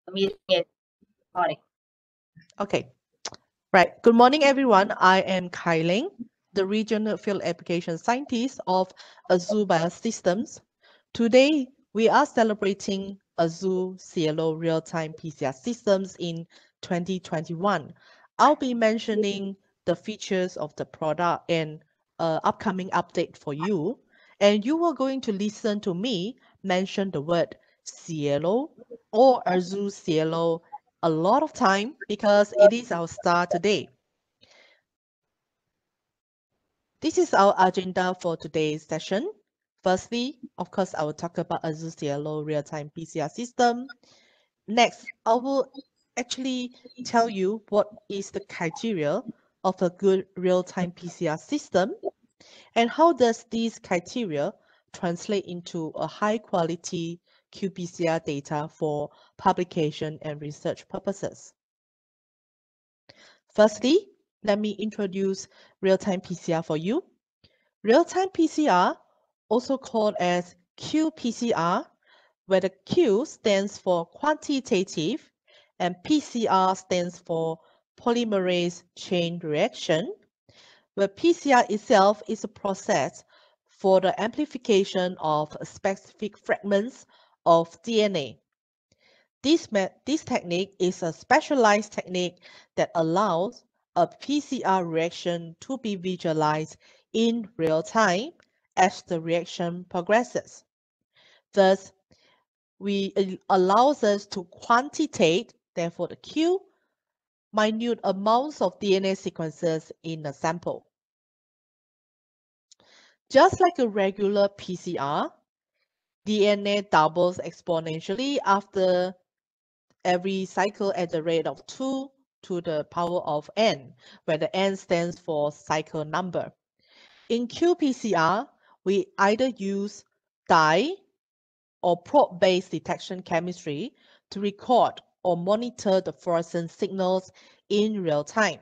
Recording. Okay, right. Good morning, everyone. I am Kai Ling, the Regional Field Application Scientist of Azure Systems. Today, we are celebrating Azure Cielo Real-Time PCR systems in 2021. I'll be mentioning the features of the product and upcoming update for you. And you are going to listen to me mention the word Cielo or Azure Cielo a lot of time because it is our star today. This is our agenda for today's session. Firstly, of course, I will talk about Azure Cielo Real-Time PCR system. Next, I will actually tell you what is the criteria of a good real-time PCR system and how does these criteria translate into a high-quality Qpcr data for publication and research purposes. Firstly, let me introduce real-time PCR for you. Real-time PCR, also called as Qpcr, where the Q stands for quantitative and PCR stands for polymerase chain reaction, where PCR itself is a process for the amplification of specific fragments of DNA. This technique is a specialized technique that allows a PCR reaction to be visualized in real time as the reaction progresses. Thus, it allows us to quantitate, therefore the Q, minute amounts of DNA sequences in a sample. Just like a regular PCR, DNA doubles exponentially after every cycle at the rate of 2 to the power of n, where the n stands for cycle number. In Qpcr, we either use dye or probe-based detection chemistry to record or monitor the fluorescence signals in real time.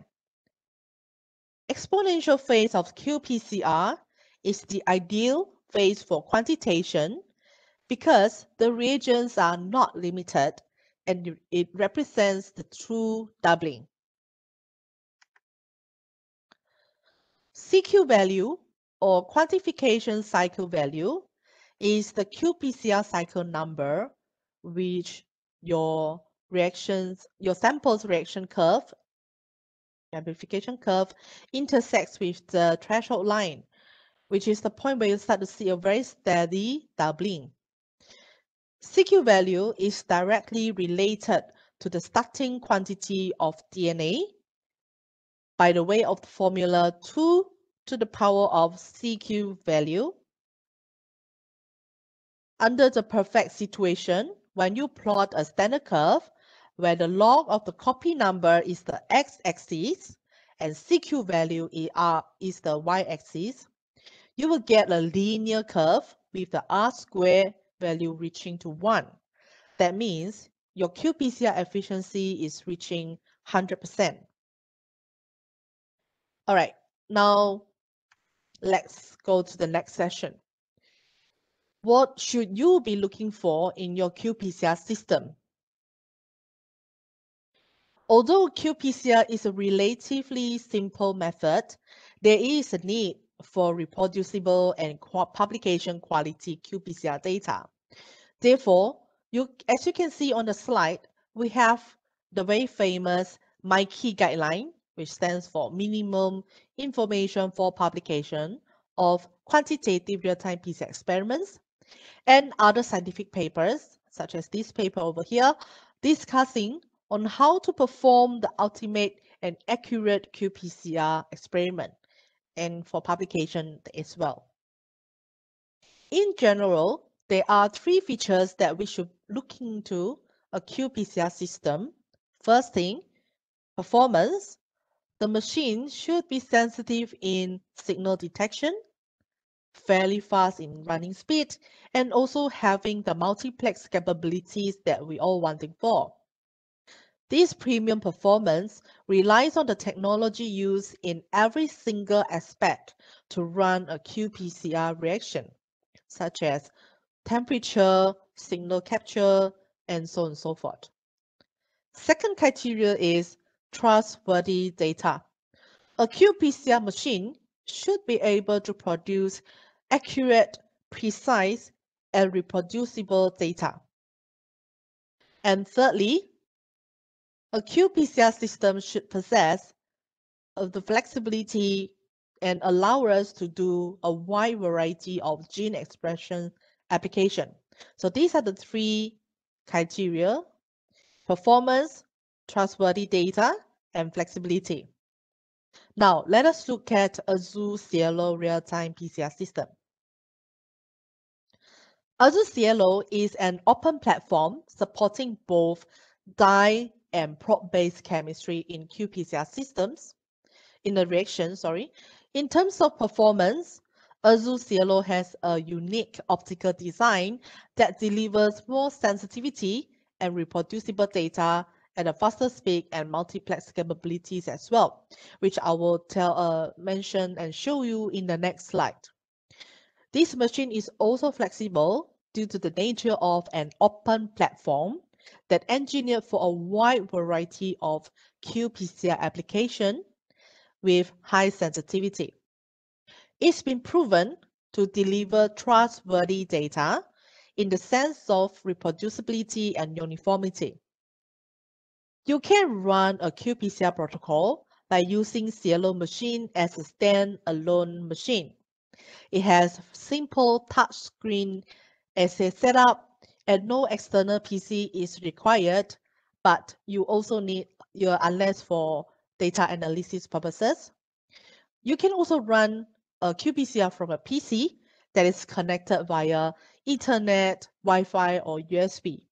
Exponential phase of Qpcr is the ideal phase for quantitation because the reagents are not limited and it represents the true doubling. CQ value or quantification cycle value is the Qpcr cycle number which your sample's reaction curve, amplification curve, intersects with the threshold line, which is the point where you start to see a very steady doubling. CQ value is directly related to the starting quantity of DNA by the way of the formula 2 to the power of CQ value. Under the perfect situation, when you plot a standard curve where the log of the copy number is the x-axis and CQ value is the y-axis, you will get a linear curve with the R-squared value reaching to 1. That means your Qpcr efficiency is reaching 100%. All right, now let's go to the next session. What should you be looking for in your Qpcr system? Although Qpcr is a relatively simple method, there is a need for reproducible and publication quality Qpcr data. Therefore, as you can see on the slide, we have the very famous MIKey guideline, which stands for Minimum Information for Publication of Quantitative Real-Time PCR Experiments, and other scientific papers, such as this paper over here, discussing on how to perform the ultimate and accurate Qpcr experiment, and for publication as well. In general, there are 3 features that we should look into a Qpcr system. First thing, performance. The machine should be sensitive in signal detection, fairly fast in running speed, and also having the multiplex capabilities that we all wanting for. This premium performance relies on the technology used in every single aspect to run a Qpcr reaction, such as temperature, signal capture, and so on and so forth. Second criteria is trustworthy data. A Qpcr machine should be able to produce accurate, precise, and reproducible data. And thirdly, a Qpcr system should possess the flexibility and allow us to do a wide variety of gene expression application. So these are the three criteria: performance, trustworthy data, and flexibility. Now, let us look at Azure Cielo Real-Time PCR system. Azure Cielo is an open platform supporting both dye and probe-based chemistry in Qpcr systems. In terms of performance, Azure Cielo has a unique optical design that delivers more sensitivity and reproducible data at a faster speed and multiplex capabilities as well, which I will mention and show you in the next slide. This machine is also flexible due to the nature of an open platform that engineered for a wide variety of Qpcr application with high sensitivity. It's been proven to deliver trustworthy data in the sense of reproducibility and uniformity. You can run a Qpcr protocol by using Cielo machine as a stand-alone machine. It has simple touchscreen assay setup and no external PC is required, but you also need unless for data analysis purposes. You can also run a Qpcr from a PC that is connected via Ethernet, Wi-Fi, or USB.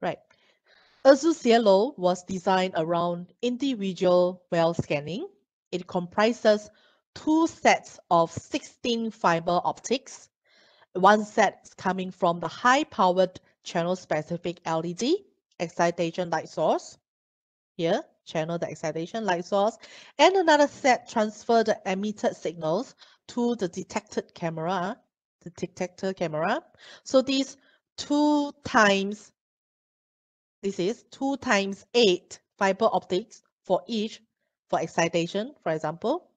Right. Azure Cielo was designed around individual well scanning. It comprises two sets of 16 fiber optics. One set coming from the high-powered channel-specific LED excitation light source. Here, channel the excitation light source, and another set transfer the emitted signals to the detector camera. So this is 2 times 8 fiber optics for each for excitation, for example,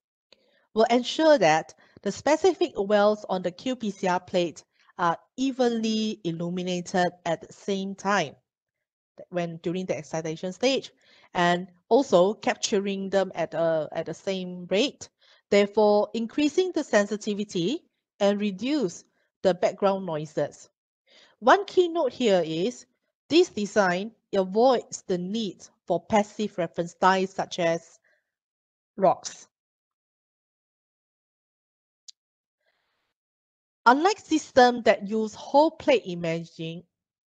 will ensure that the specific wells on the Qpcr plate are evenly illuminated at the same time during the excitation stage, and also capturing them at the same rate, therefore increasing the sensitivity and reduce the background noises. One key note here is this design avoids the need for passive reference dyes such as rocks. Unlike systems that use whole plate imaging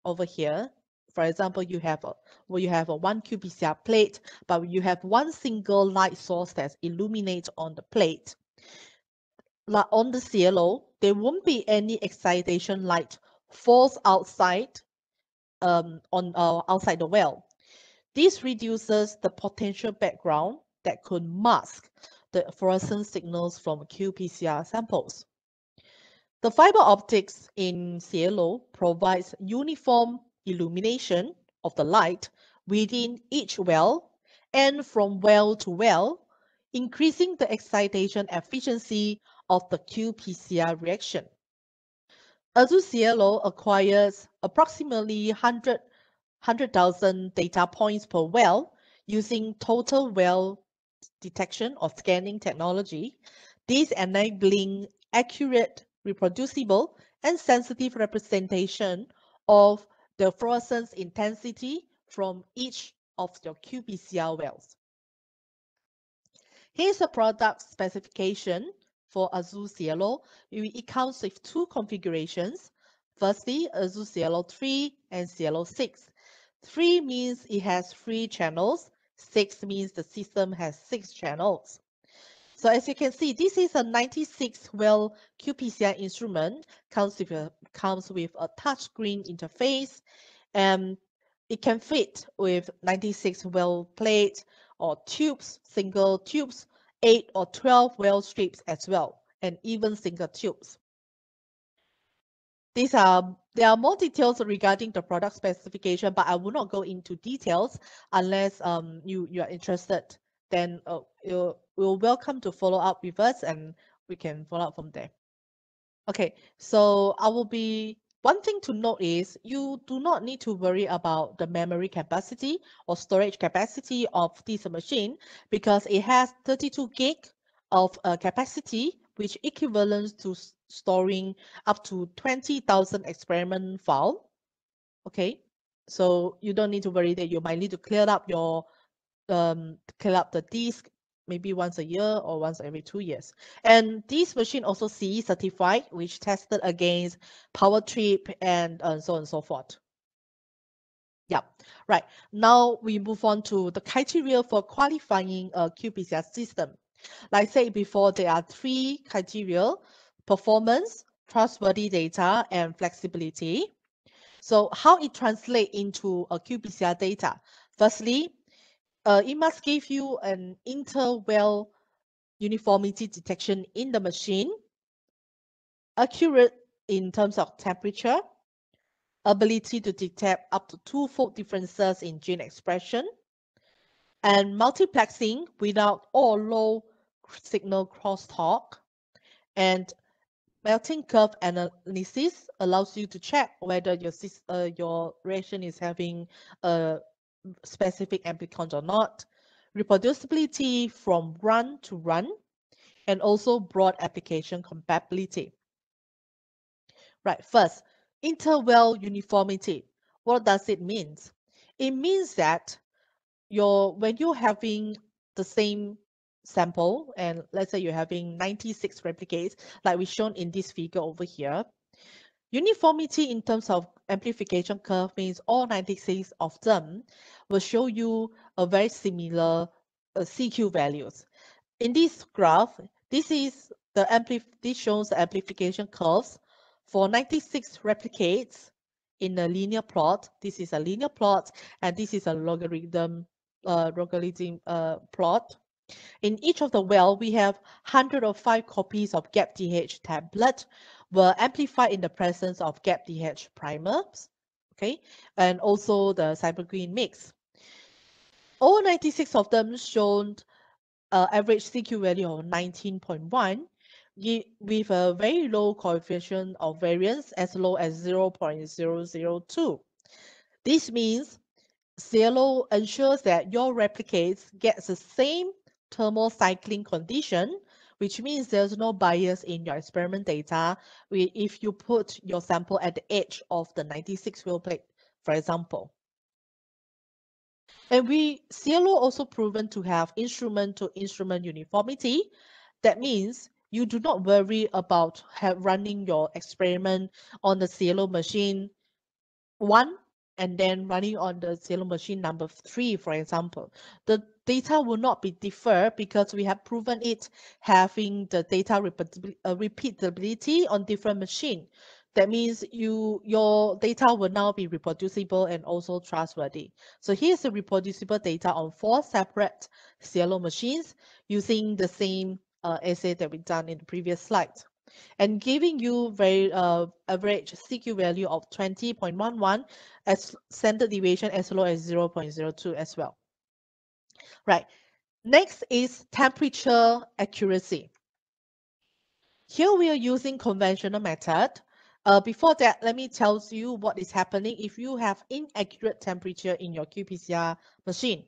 over here, for example, you have a one Qpcr plate, but you have one single light source that's illuminate on the plate. Like on the Cielo, there won't be any excitation light falls outside outside the well. This reduces the potential background that could mask the fluorescent signals from Qpcr samples. The fiber optics in Cielo provides uniform illumination of the light within each well and from well to well, increasing the excitation efficiency of the Qpcr reaction. Azure Cielo acquires approximately 100,000 data points per well using total well detection or scanning technology, this enabling accurate, reproducible, and sensitive representation of the fluorescence intensity from each of your Qpcr wells. Here's a product specification for Azure Cielo. It comes with two configurations. Firstly, Azure Cielo 3 and Cielo 6. 3 means it has 3 channels. 6 means the system has 6 channels. So as you can see, this is a 96-well Qpcr instrument, comes with a touchscreen interface, and it can fit with 96 well plate or tubes, single tubes, 8 or 12 well strips as well, and even single tubes. There are more details regarding the product specification, but I will not go into details unless you are interested. Then you're welcome to follow up with us, and we can follow up from there. Okay, so one thing to note is you do not need to worry about the memory capacity or storage capacity of this machine because it has 32 gig of capacity, which equivalents to storing up to 20,000 experiment file. Okay, so you don't need to worry that you might need to clear up the disk maybe once a year or once every 2 years. And this machine also CE certified, which tested against power trip and so on and so forth. Yeah, right. Now we move on to the criteria for qualifying a Qpcr system. Like I said before, there are 3 criteria: performance, trustworthy data, and flexibility. So how it translates into a Qpcr data? Firstly, it must give you an interval uniformity detection in the machine, accurate in terms of temperature, ability to detect up to 2-fold differences in gene expression, and multiplexing without or low signal crosstalk, and melting curve analysis allows you to check whether your reaction is having a specific amplicon or not, reproducibility from run to run, and also broad application compatibility. Right, first, interval uniformity. What does it mean? It means that when you're having the same sample, and let's say you're having 96 replicates, like we shown in this figure over here, uniformity in terms of amplification curve means all 96 of them will show you a very similar CQ values. In this graph, this shows the amplification curves for 96 replicates in a linear plot. This is a linear plot, and this is a logarithm plot. In each of the well, we have 105 copies of GapDH template were amplified in the presence of GapDH primers, okay, and also the cybergreen mix. All 96 of them shown average CQ value of 19.1 with a very low coefficient of variance as low as 0.002. This means Cielo ensures that your replicates gets the same thermal cycling condition, which means there's no bias in your experiment data if you put your sample at the edge of the 96 wheel plate, for example. And Cielo also proven to have instrument-to-instrument uniformity. That means you do not worry about running your experiment on the Cielo machine 1 and then running on the Cielo machine number 3, for example. The data will not be differ because we have proven it having the data repeatability on different machine. That means your data will now be reproducible and also trustworthy. So here's the reproducible data on 4 separate Cielo machines using the same assay that we've done in the previous slide, and giving you very average CQ value of 20.11 as standard deviation as low as 0.02 as well. Right. Next is temperature accuracy. Here we are using conventional method. Before that, let me tell you what is happening if you have inaccurate temperature in your Qpcr machine.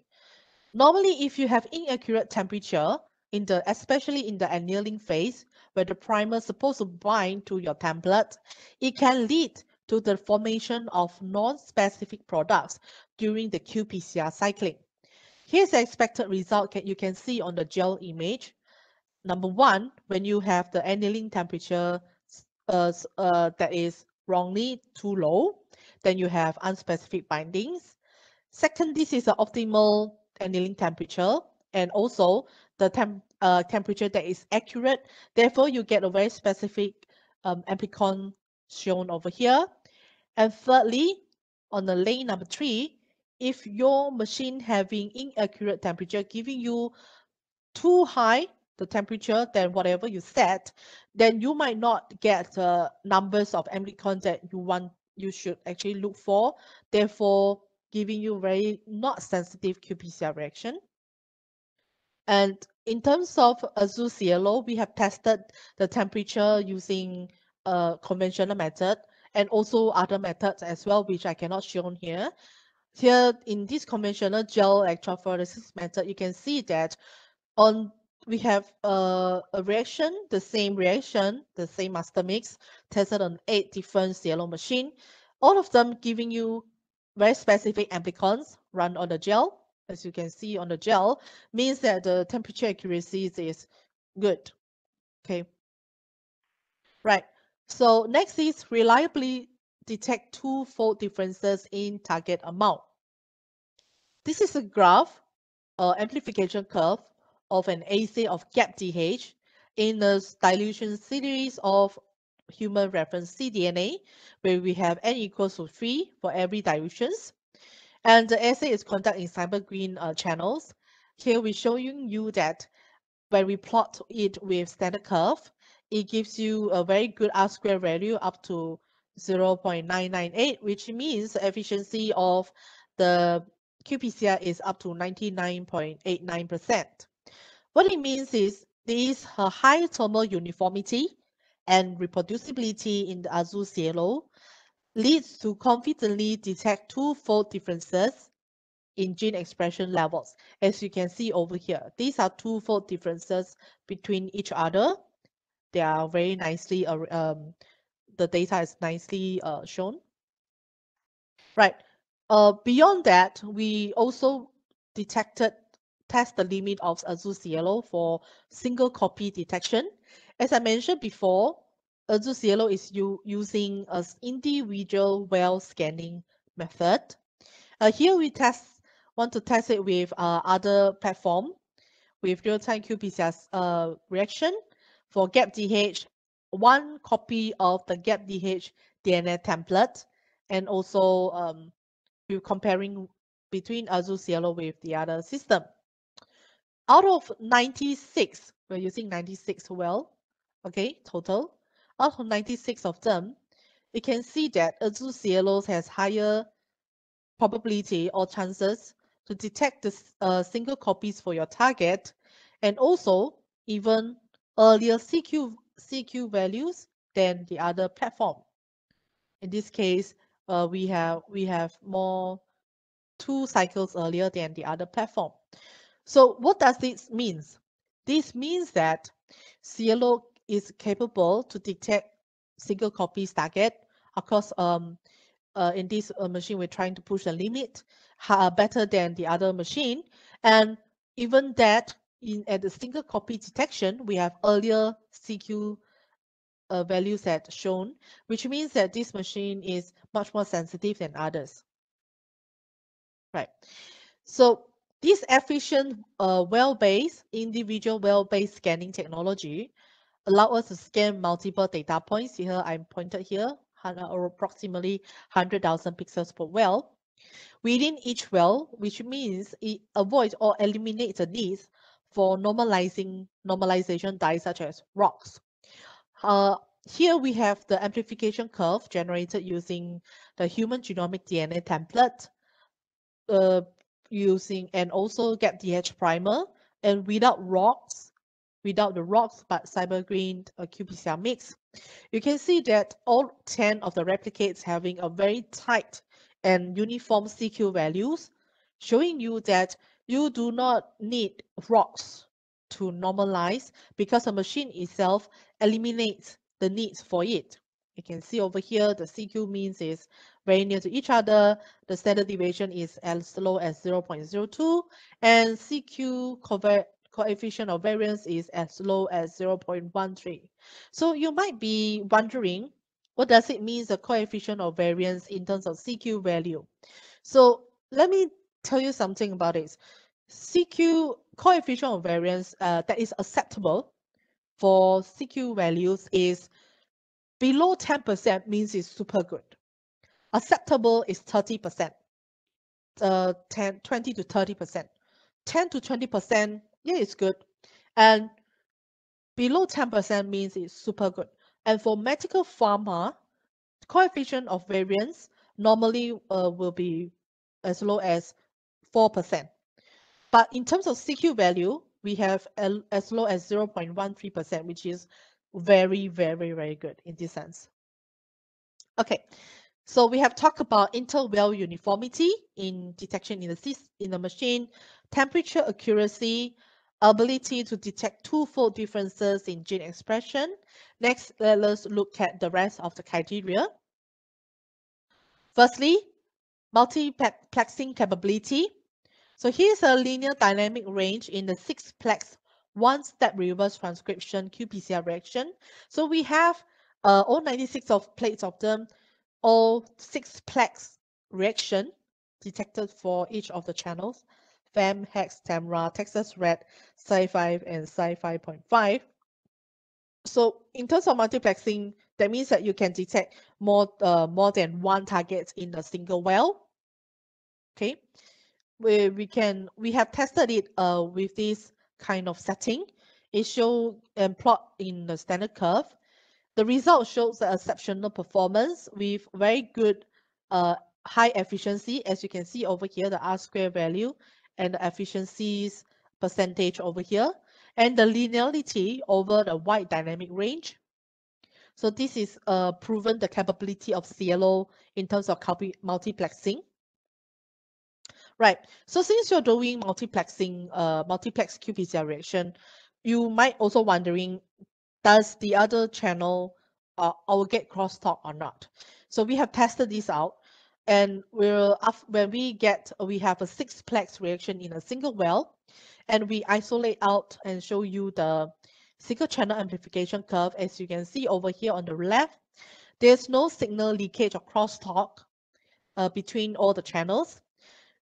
Normally, if you have inaccurate temperature, especially in the annealing phase, where the primer is supposed to bind to your template, it can lead to the formation of non-specific products during the Qpcr cycling. Here's the expected result you can see on the gel image. Number 1, when you have the annealing temperature that is wrongly too low, then you have unspecific bindings. Second, this is the optimal annealing temperature, and also the temperature that is accurate. Therefore, you get a very specific amplicon shown over here. And thirdly, on the lane number 3, if your machine having inaccurate temperature, giving you too high the temperature than whatever you set, then you might not get numbers of amplicons that you should actually look for, therefore giving you very not sensitive Qpcr reaction. And in terms of Azure Cielo, we have tested the temperature using a conventional method and also other methods as well, which I cannot show here. Here in this conventional gel electrophoresis method, you can see that we have a reaction, the same master mix, tested on 8 different Cielo machines, all of them giving you very specific amplicons run on the gel. As you can see on the gel, means that the temperature accuracy is good. Okay. Right. So next is reliably detect two-fold differences in target amount. This is a graph, amplification curve of an assay of GapDH in a dilution series of human reference cDNA, where we have n equals to 3 for every dilutions. And the assay is conducted in cyber green channels. Here we're showing you that when we plot it with standard curve, it gives you a very good R-square value up to 0.998, which means the efficiency of the Qpcr is up to 99.89%. What it means is there is a high thermal uniformity and reproducibility in the Azure Cielo leads to confidently detect two-fold differences in gene expression levels. As you can see over here, these are two-fold differences between each other. They are very nicely, the data is nicely shown. Right. Beyond that, we also test the limit of Azure Cielo for single copy detection. As I mentioned before, Azure Cielo is using an individual well scanning method. Here we want to test it with other platform with real-time Qpcr reaction for GapDH, one copy of the GapDH DNA template, and also we're comparing between Azure Cielo with the other system. Out of 96, we're using 96 well, okay, total. Out of 96 of them, you can see that Azure Cielo has higher probability or chances to detect the single copies for your target, and also even earlier CQ values than the other platform. In this case, we have more 2 cycles earlier than the other platform. So what does this mean? This means that Cielo is capable to detect single copies target. Of course, in this machine, we're trying to push the limit better than the other machine. And even that, at the single copy detection, we have earlier CQ values that shown, which means that this machine is much more sensitive than others. Right. So this efficient individual well-based scanning technology allow us to scan multiple data points. Here I'm pointed here, or approximately 100,000 pixels per well within each well, which means it avoids or eliminates the need for normalization dyes such as rocks. Here we have the amplification curve generated using the human genomic DNA template, using and also GapDH primer, and without the rocks but cyber green Qpcr mix. You can see that all 10 of the replicates having a very tight and uniform CQ values, showing you that you do not need rocks to normalize because the machine itself eliminates the need for it. You can see over here the CQ means is very near to each other. The standard deviation is as low as 0.02, and CQ coefficient of variance is as low as 0.13. So you might be wondering, what does it mean, the coefficient of variance in terms of CQ value? So let me tell you something about it. CQ coefficient of variance that is acceptable for CQ values is below 10% means it's super good. Acceptable is 30%, 20 to 30%. 10 to 20%, yeah, it's good. And Below 10% means it's super good. And for medical pharma, coefficient of variance normally will be as low as 4%. But in terms of CQ value, we have as low as 0.13%, which is very, very, very good in this sense. Okay, so we have talked about interval uniformity in detection in the machine, temperature accuracy, ability to detect twofold differences in gene expression. Next, let's look at the rest of the criteria. Firstly, multiplexing capability. So here's a linear dynamic range in the 6-plex one-step reverse transcription Qpcr reaction. So we have all 96 of plates of them, all 6-plex reaction detected for each of the channels, FEM, Hex, Tamra, Texas Red, Sci5, and Sci5.5. So in terms of multiplexing, that means that you can detect more than one target in a single well. Okay, we have tested it with this kind of setting. It shows and plot in the standard curve. The result shows the exceptional performance with very good high efficiency, as you can see over here, the R-square value and the efficiencies percentage over here, and the linearity over the wide dynamic range. So this is proven the capability of Cielo in terms of multiplexing. Right. So since you're doing multiplexing, multiplex Qpcr reaction, you might also wondering, does the other channel will get crosstalk or not? So we have tested this out, and when we have a 6-plex reaction in a single well, and we isolate out and show you the single channel amplification curve. As you can see over here on the left, there's no signal leakage or crosstalk between all the channels.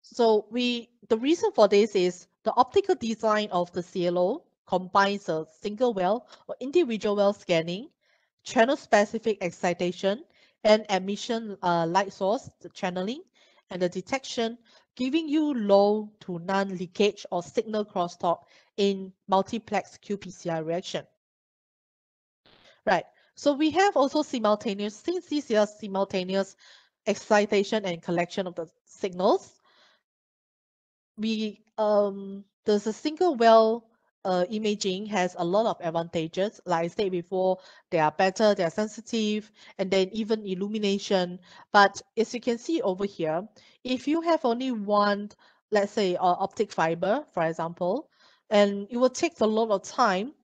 So the reason for this is the optical design of the Cielo combines a single well or individual well scanning, channel-specific excitation, and emission light source, the channeling, and the detection, giving you low to none leakage or signal crosstalk in multiplex Qpcr reaction. Right. So we have also simultaneous excitation and collection of the signals. There's a single well imaging has a lot of advantages. Like I said before, they are better, they are sensitive, and then even illumination. But as you can see over here, if you have only one, let's say, optic fiber, for example, and it will take a lot of time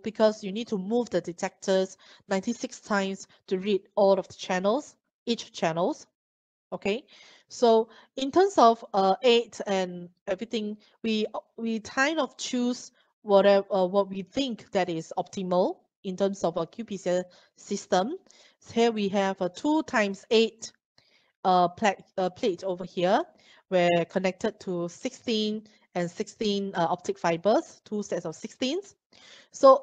because you need to move the detectors 96 times to read all of the channels, each channels. Okay, so in terms of 8 and everything, we kind of choose what we think that is optimal in terms of a Qpcr system. So here we have a 2 × 8 plate over here, where connected to 16 and 16 optic fibers, 2 sets of 16s. So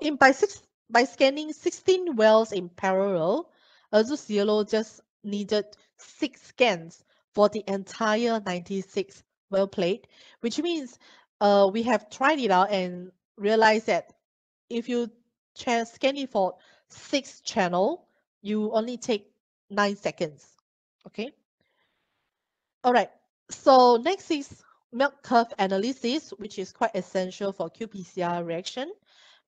by scanning 16 wells in parallel, Azure Cielo just needed 6 scans for the entire 96 well plate, which means we have tried it out and realized that if you scan it for 6 channel, you only take 9 seconds. Okay. All right. So next is milk curve analysis, which is quite essential for Qpcr reaction.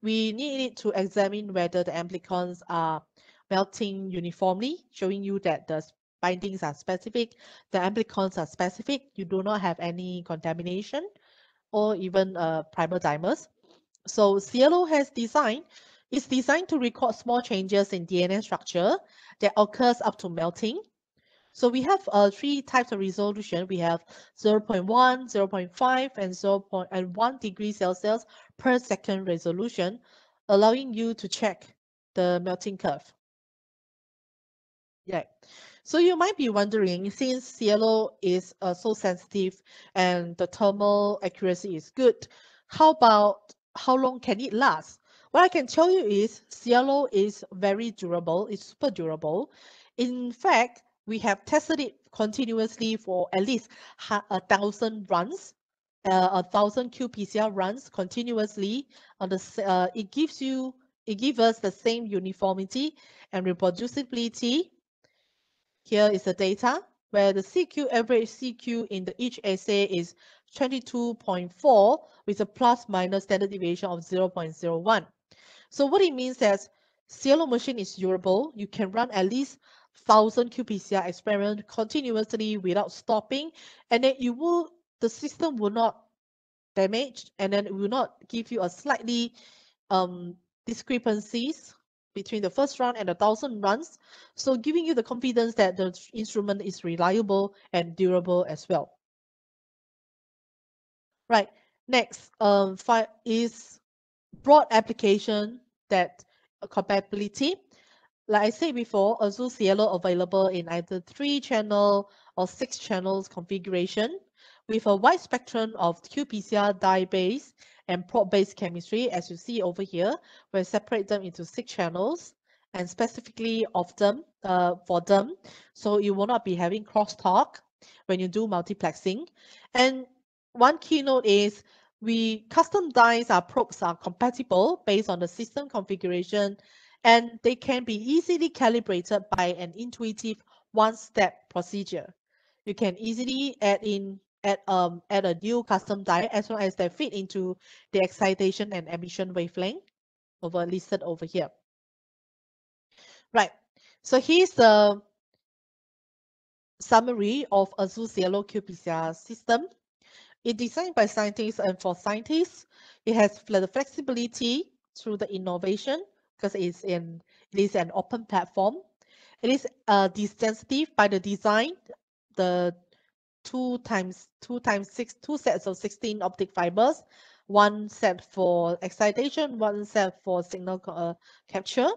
We need it to examine whether the amplicons are melting uniformly, showing you that the bindings are specific, the amplicons are specific, you do not have any contamination or even primer dimers. So Cielo is designed to record small changes in DNA structure that occurs up to melting. So we have 3 types of resolution. We have 0.1, 0.5, and 1 degree Celsius per second resolution, allowing you to check the melting curve. Yeah. So you might be wondering, since Cielo is so sensitive and the thermal accuracy is good, how long can it last? What I can tell you is Cielo is very durable. It's super durable. In fact, we have tested it continuously for at least 1,000 runs, 1,000 Qpcr runs continuously on the it gives us the same uniformity and reproducibility. Here is the data where the CQ average CQ in each assay is 22.4 with a plus minus standard deviation of 0.01. So what it means is Cielo machine is durable. You can run at least 1,000 Qpcr experiment continuously without stopping, and then the system will not damage, and then it will not give you a slightly discrepancies between the first run and the 1,000 runs, so giving you the confidence that the instrument is reliable and durable as well. Right, next is broad application that compatibility. Like I said before, Azure Cielo available in either 3-channel or 6 channels configuration with a wide spectrum of Qpcr dye-based and probe-based chemistry, as you see over here. We separate them into 6 channels and specifically for them, so you will not be having crosstalk when you do multiplexing. And one keynote is custom dyes probes are compatible based on the system configuration, and they can be easily calibrated by an intuitive one-step procedure. You can easily add a new custom dye as long as they fit into the excitation and emission wavelength listed over here. Right. So here's the summary of Azure Cielo Qpcr system. It's designed by scientists and for scientists. It has the flexibility through the innovation because it is an open platform. It is sensitive by the design. The two sets of 16 optic fibers, one set for excitation, one set for signal capture.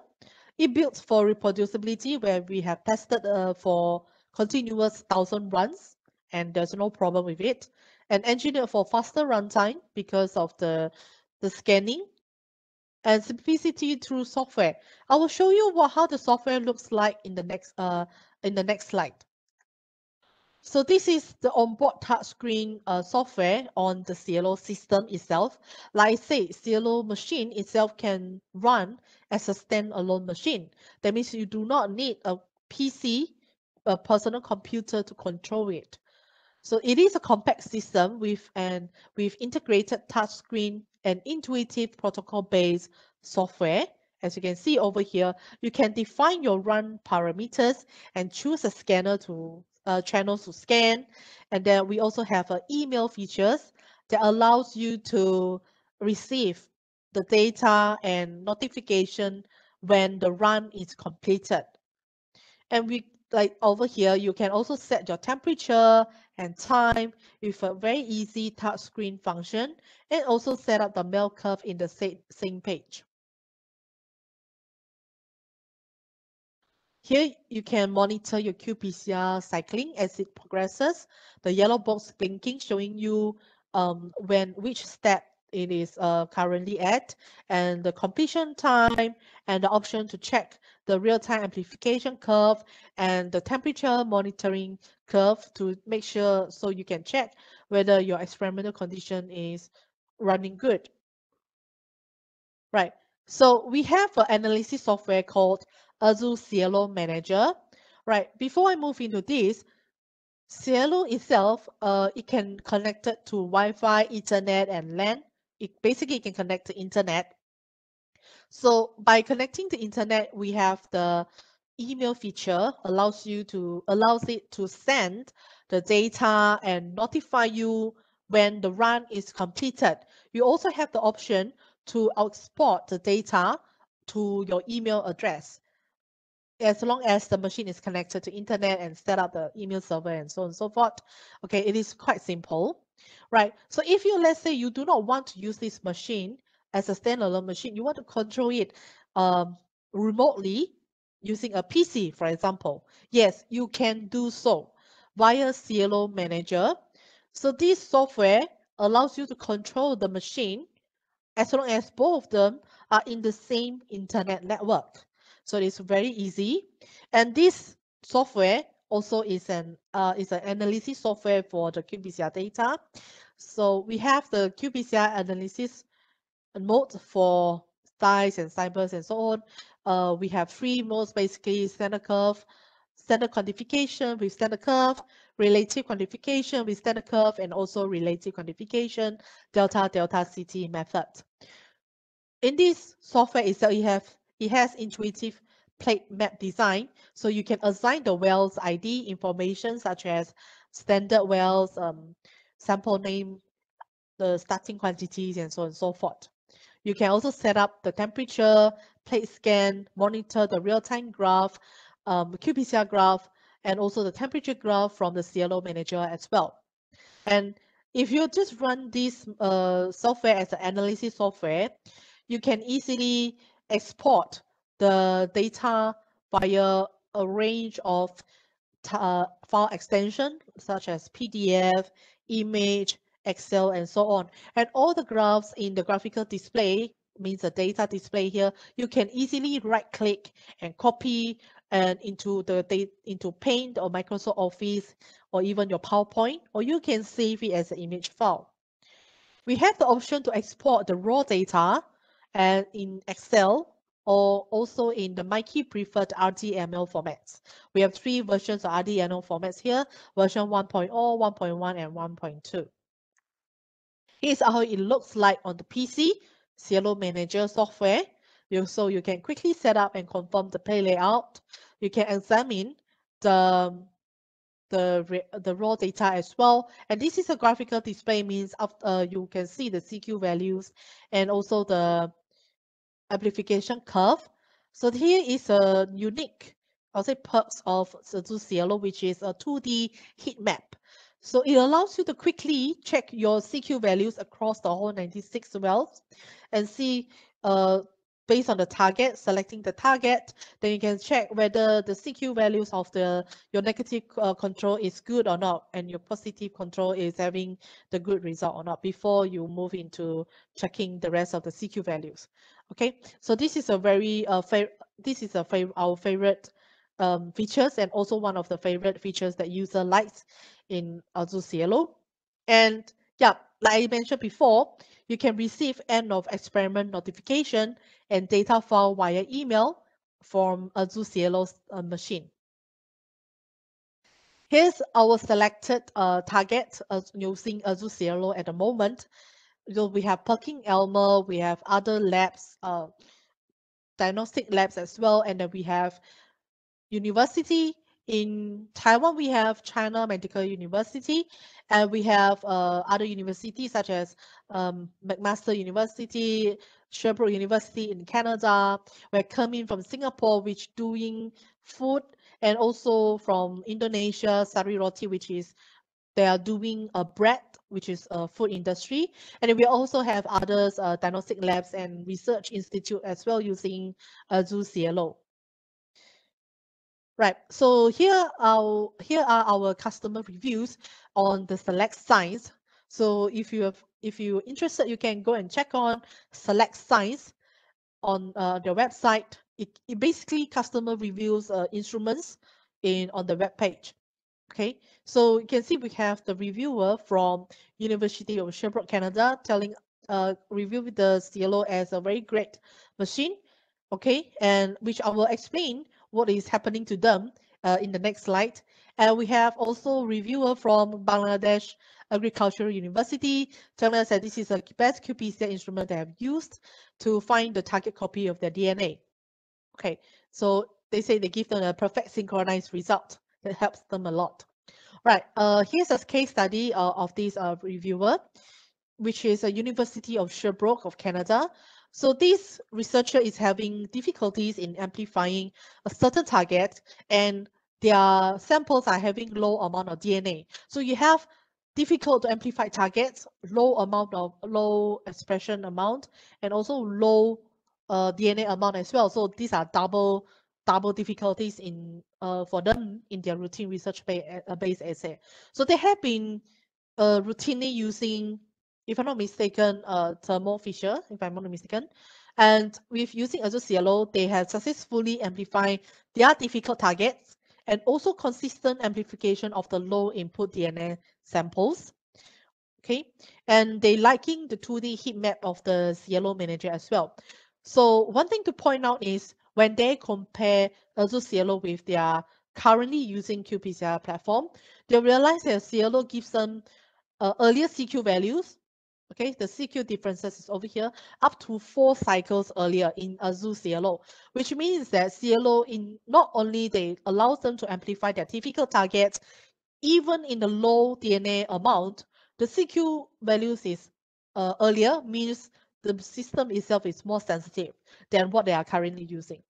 It builds for reproducibility, where we have tested for continuous 1,000 runs, and there's no problem with it. And engineered for faster runtime because of the scanning and simplicity through software. I will show you how the software looks like in the next slide. So this is the onboard touchscreen software on the Cielo system itself. Like I say, Cielo machine itself can run as a standalone machine. That means you do not need a PC, a personal computer to control it. So it is a compact system with integrated touchscreen and intuitive protocol-based software. As you can see over here, you can define your run parameters and choose a scanner channels to scan. And then we also have email features that allows you to receive the data and notification when the run is completed. And like over here, you can also set your temperature and time with a very easy touchscreen function, and also set up the bell curve in the same page. Here you can monitor your Qpcr cycling as it progresses. The yellow box blinking showing you which step it is currently at, and the completion time, and the option to check the real-time amplification curve and the temperature monitoring curve to make sure, so you can check whether your experimental condition is running good. Right. So we have an analysis software called Azure Cielo Manager. Right. Before I move into this, Cielo itself, it can connect it to Wi-Fi, Ethernet, and LAN. It basically can connect to Internet. So by connecting to Internet, we have the email feature allows it to send the data and notify you when the run is completed. You also have the option to export the data to your email address, as long as the machine is connected to Internet and set up the email server and so on and so forth. Okay, it is quite simple, right? So if let's say you do not want to use this machine as a standalone machine, you want to control it remotely using a PC, for example, yes, you can do so via Cielo Manager. So this software allows you to control the machine as long as both of them are in the same internet network. So it's very easy. And this software also is an analysis software for the Qpcr data. So we have the Qpci Analysis mode for size and cybers and so on. We have 3 modes, basically standard curve, standard quantification with standard curve, relative quantification with standard curve, and also relative quantification, delta CT method. In this software itself, it has intuitive plate map design, so you can assign the well's ID information such as standard wells, sample name, the starting quantities, and so on and so forth. You can also set up the temperature, plate scan, monitor the real-time graph, Qpcr graph, and also the temperature graph from the Cielo Manager as well. And if you just run this software as an analysis software, you can easily export the data via a range of file extension such as PDF, image, Excel, and so on. And all the graphs in the graphical display, means the data display here, you can easily right-click and copy and into Paint or Microsoft Office or even your PowerPoint, or you can save it as an image file. We have the option to export the raw data and in Excel or also in the MyKey preferred RDML formats. We have 3 versions of RDML formats here, version 1.0, 1.1, and 1.2. Here's how it looks like on the PC, Cielo Manager software. So you can quickly set up and confirm the play layout. You can examine the raw data as well. And this is a graphical display, means you can see the CQ values and also the amplification curve. So here is a unique, I'll say, perks of Azure Cielo, which is a 2D heat map. So it allows you to quickly check your CQ values across the whole 96 wells and see based on the target, selecting the target, then you can check whether the CQ values of your negative control is good or not, and your positive control is having the good result or not before you move into checking the rest of the CQ values. Okay, so this is a very our favorite features, and also one of the favorite features that user likes in Azure Cielo. And yeah, like I mentioned before, you can receive end of experiment notification and data file via email from Azure Cielo's machine. Here's our selected target using Azure Cielo at the moment. So we have Perkin Elmer, we have other labs, diagnostic labs as well, and then we have university. In Taiwan, we have China Medical University, and we have other universities such as McMaster University, Sherbrooke University in Canada. We're coming from Singapore, which doing food, and also from Indonesia, Sari Roti, which is they are doing a bread, which is a food industry. And we also have others, diagnostic labs and research institute as well using Azure Cielo. Right, so here are our customer reviews on the select science. So if you're interested, you can go and check on select science on their website. It basically customer reviews instruments on the web page. Okay, so you can see we have the reviewer from University of Sherbrooke, Canada, telling review the Cielo as a very great machine. Okay, and which I will explain what is happening to them in the next slide. And we have also reviewer from Bangladesh Agricultural University telling us that this is the best Qpci instrument they have used to find the target copy of their DNA. Okay, so they say they give them a perfect synchronized result. That helps them a lot. Right, here's a case study of this reviewer, which is a University of Sherbrooke of Canada. So this researcher is having difficulties in amplifying a certain target, and their samples are having low amount of DNA. So you have difficult to amplify targets, low expression amount, and also low DNA amount as well. So these are double difficulties in for them in their routine research based essay. So they have been routinely using, if I'm not mistaken, Thermo Fisher, if I'm not mistaken. And with using Azure Cielo, they have successfully amplified their difficult targets and also consistent amplification of the low input DNA samples. okay? And they liking the 2D heat map of the Cielo Manager as well. So one thing to point out is when they compare Azure Cielo with their currently using Qpcr platform, they realize that Cielo gives them earlier CQ values. Okay, the CQ differences is over here, up to 4 cycles earlier in Azure Cielo, which means that Cielo in not only they allows them to amplify their typical targets, even in the low DNA amount, the CQ values is earlier, means the system itself is more sensitive than what they are currently using.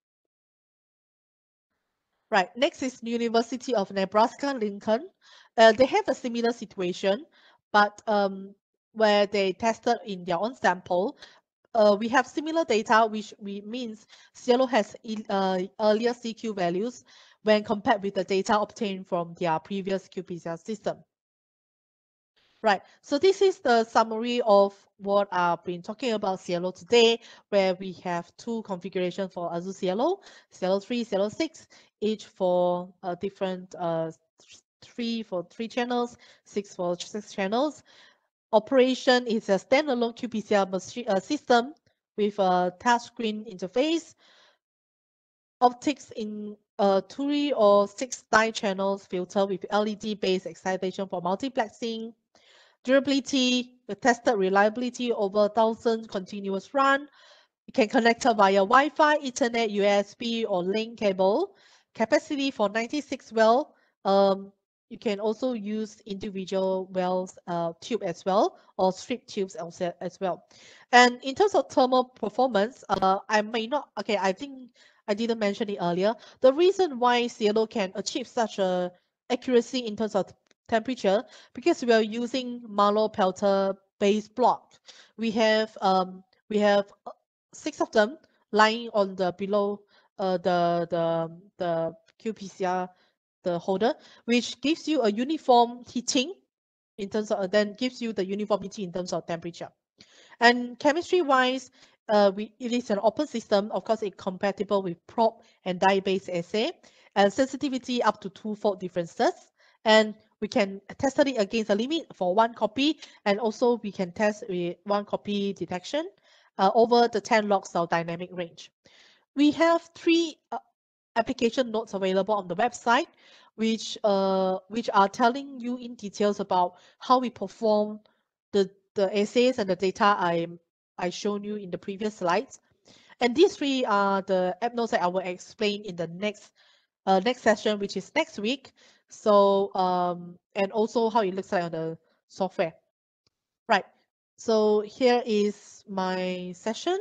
Right, next is University of Nebraska-Lincoln. They have a similar situation, but where they tested in their own sample, we have similar data, which means Cielo has earlier CQ values when compared with the data obtained from their previous Qpcr system. Right, so this is the summary of what I've been talking about Cielo today, where we have 2 configurations for Azure Cielo, Cielo 3, Cielo 6, each for different 3 for 3 channels, 6 for 6 channels. Operation is a standalone Qpcr system with a touchscreen interface. Optics in 3 or 6 die channels filter with LED-based excitation for multiplexing. Durability, the tested reliability over 1,000 continuous run. You can connect it via Wi-Fi, Ethernet, USB, or link cable. Capacity for 96 well. You can also use individual wells tube as well, or strip tubes as well. And in terms of thermal performance, I think I didn't mention it earlier. The reason why Cielo can achieve such a accuracy in terms of temperature, because we are using Marlow Pelter based block. We have 6 of them lying on the below the Qpcr the holder, which gives you a uniform heating in terms of then gives you the uniformity in terms of temperature. And chemistry wise, it is an open system. Of course, it's compatible with probe and dye-based assay, and sensitivity up to 2-fold differences. And we can test it against a limit for 1 copy, and also we can test with 1 copy detection over the 10 log cell dynamic range. We have 3 application notes available on the website, which are telling you in details about how we perform the assays and the data I shown you in the previous slides. And these 3 are the app notes that I will explain in the next session, which is next week. So and also how it looks like on the software. Right. So here is my session.